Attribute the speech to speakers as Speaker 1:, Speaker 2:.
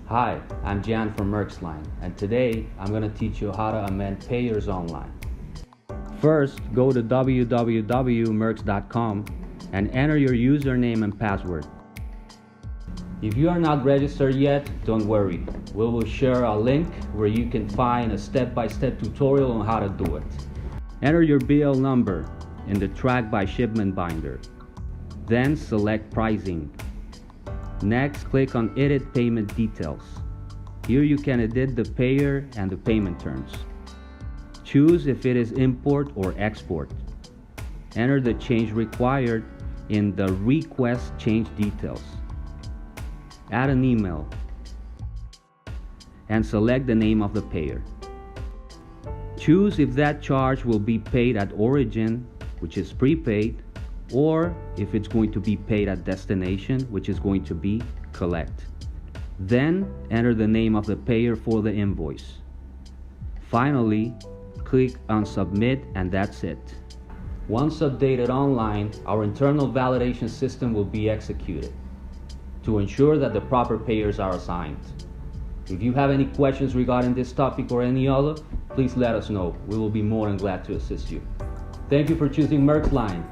Speaker 1: Hi, I'm Jan from Maersk Line, and today I'm going to teach you how to amend payers online. First, go to www.maersk.com and enter your username and password. If you are not registered yet, don't worry. We will share a link where you can find a step-by-step tutorial on how to do it. Enter your BL number in the Track by Shipment binder. Then select Pricing. Next, click on Edit Payment Details. Here you can edit the payer and the payment terms. Choose if it is import or export. Enter the change required in the Request Change Details. Add an email and select the name of the payer. Choose if that charge will be paid at origin, which is prepaid, or if it's going to be paid at destination, which is going to be collect. Then enter the name of the payer for the invoice. Finally, click on Submit, and that's it. Once updated online, our internal validation system will be executed to ensure that the proper payers are assigned. If you have any questions regarding this topic or any other, please let us know. We will be more than glad to assist you. Thank you for choosing Maersk Line.